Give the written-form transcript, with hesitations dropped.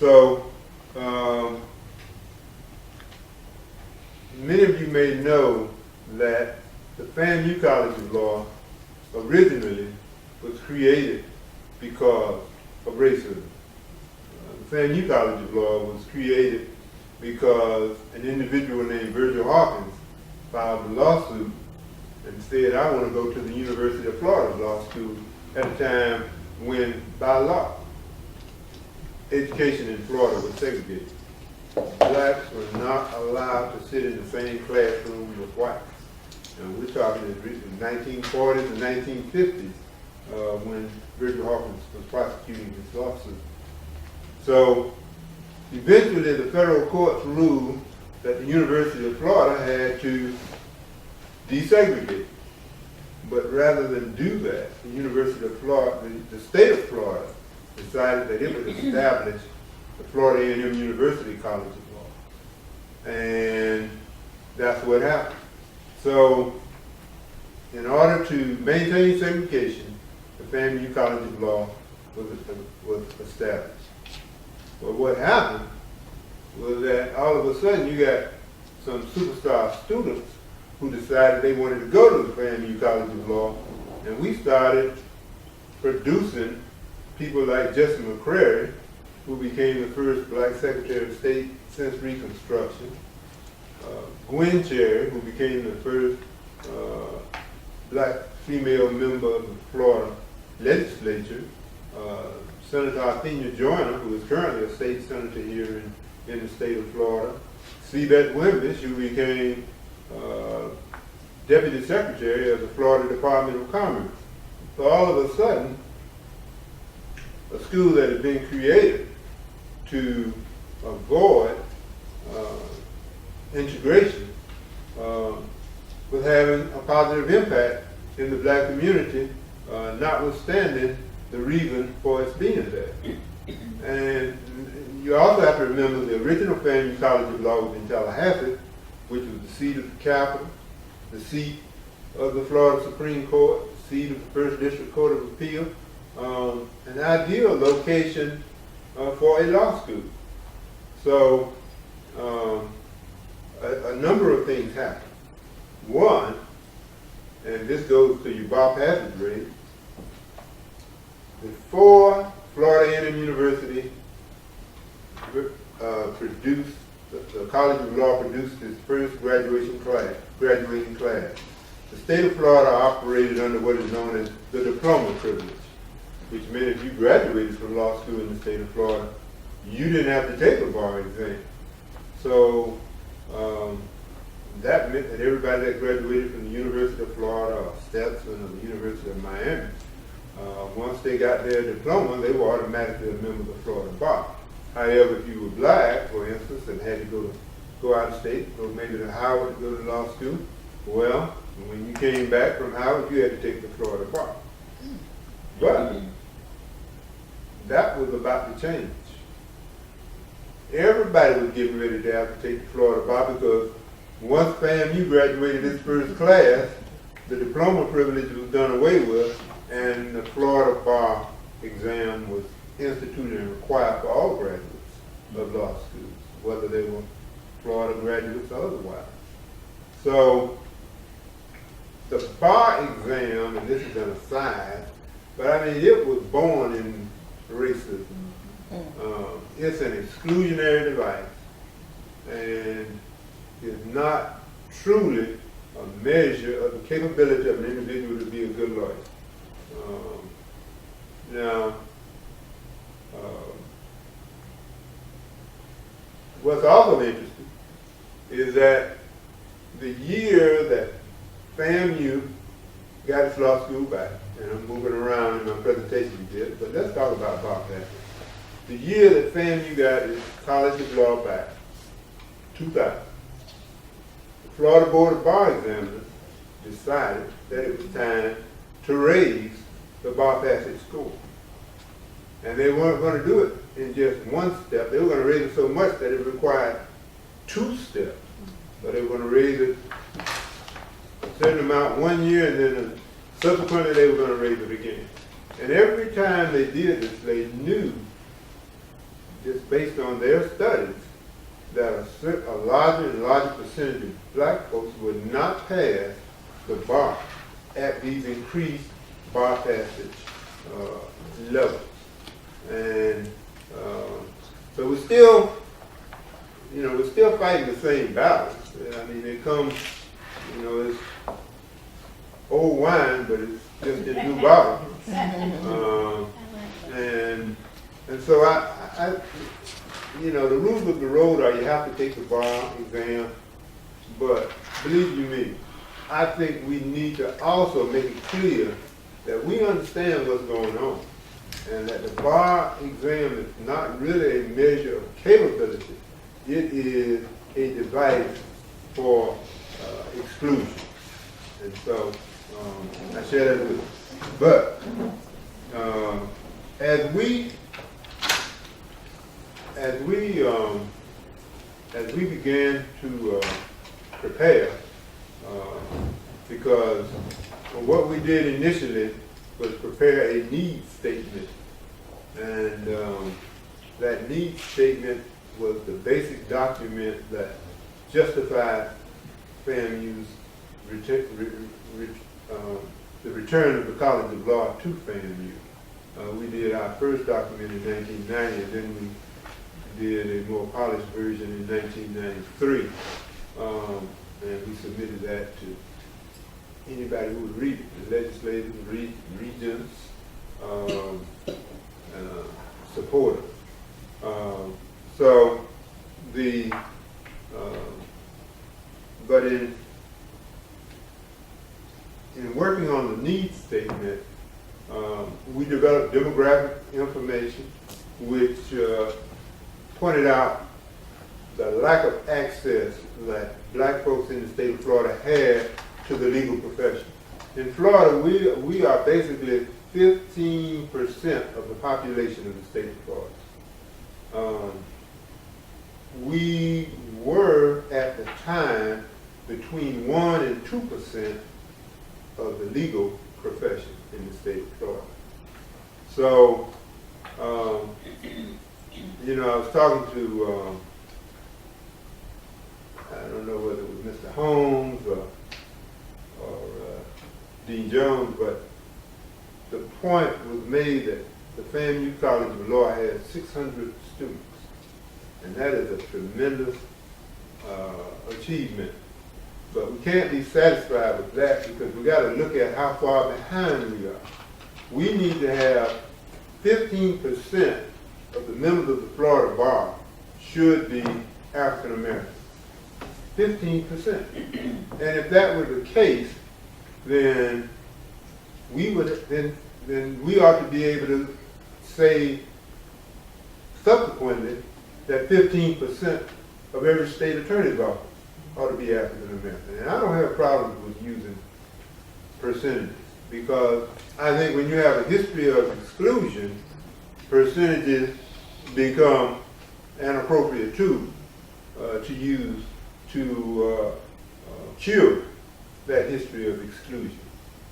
So, many of you may know that the FAMU College of Law originally was created because of racism. The FAMU College of Law was created because an individual named Virgil Hawkins filed a lawsuit and said, I want to go to the University of Florida Law School at a time when, by law, education in Florida was segregated. Blacks were not allowed to sit in the same classroom with whites. And we're talking in the 1940s and 1950s when Virgil Hawkins was prosecuting this lawsuit. So eventually the federal courts ruled that the University of Florida had to desegregate. But rather than do that, the University of Florida, the state of Florida, decided that it would establish the Florida A&M University College of Law. And that's what happened. So in order to maintain segregation, the FAMU College of Law was established. But what happened was that all of a sudden you got some superstar students who decided they wanted to go to the FAMU College of Law, and we started producing people like Jesse McCrary, who became the first black Secretary of State since Reconstruction, Gwen Cherry, who became the first black female member of the Florida legislature, Senator Arthenia Joyner, who is currently a state senator here in the state of Florida, Seabeth Wimbish, who became Deputy Secretary of the Florida Department of Commerce. So all of a sudden, a school that had been created to avoid integration was having a positive impact in the black community, notwithstanding the reason for its being there. And you also have to remember the original FAMU College of Law was in Tallahassee, which was the seat of the capital, the seat of the Florida Supreme Court, the seat of the First District Court of Appeal, an ideal location for a law school. So a number of things happened. One, and this goes to your bar passage rate, before Florida A&M University produced, the College of Law produced its first graduating class. The state of Florida operated under what is known as the diploma privilege, which meant if you graduated from law school in the state of Florida, you didn't have to take a bar exam. So that meant that everybody that graduated from the University of Florida or Stetson or the University of Miami, once they got their diploma, they were automatically a member of the Florida bar. However, if you were black, for instance, and had to go out of state, go maybe to Howard to go to law school, well, when you came back from Howard, you had to take the Florida bar. But that was about to change. Everybody was getting ready to have to take the Florida bar because once FAMU graduated its first class, the diploma privilege was done away with, and the Florida bar exam was instituted and required for all graduates of law schools, whether they were Florida graduates or otherwise. So the bar exam, and this is an aside, but I mean, it was born in racism. It's an exclusionary device, and is not truly a measure of the capability of an individual to be a good lawyer. Now, what's also interesting is that the year that FAMU got its law school back, and I'm moving around in my presentation a bit, but let's talk about that. The year that FAMU got its College of Law back, 2000, the Florida Board of Bar Examiners decided that it was time to raise the bar passage score. And they weren't going to do it in just one step. They were going to raise it so much that it required 2 steps. So they were going to raise it a certain amount one year, and then subsequently they were going to raise it again. And every time they did this, they knew just based on their studies, that a larger and larger percentage of black folks would not pass the bar at these increased bar passage levels. And so we're still, we're still fighting the same battle. I mean, it comes, it's old wine, but it's just in new bottles. And so I the rules of the road are you have to take the bar exam, but believe you me, I think we need to also make it clear that we understand what's going on, and that the bar exam is not really a measure of capability. It is a device for exclusion. And so I share that with you. But as we began to prepare, because what we did initially was prepare a needs statement, and that needs statement was the basic document that justified FAMU's the return of the College of Law to FAMU. We did our first document in 1990, and then we did a more polished version in 1993, and we submitted that to anybody who would read it, the legislators, regents, supporters. But in working on the needs statement, we developed demographic information which pointed out the lack of access that black folks in the state of Florida had to the legal profession. In Florida, we are basically 15% of the population of the state of Florida. We were at the time between 1% and 2% of the legal profession in the state of Florida. So, I was talking to, I don't know whether it was Mr. Holmes or Dean Jones, but the point was made that the FAMU College of Law has 600 students, and that is a tremendous achievement. But we can't be satisfied with that, because we got to look at how far behind we are. We need to have 15% of the members of the Florida Bar should be African American. 15%. And if that were the case, then we ought to be able to say subsequently that 15% of every state attorney's office ought to be African American. And I don't have problems with using percentages, because I think when you have a history of exclusion, percentages become an appropriate tool to use to cure that history of exclusion.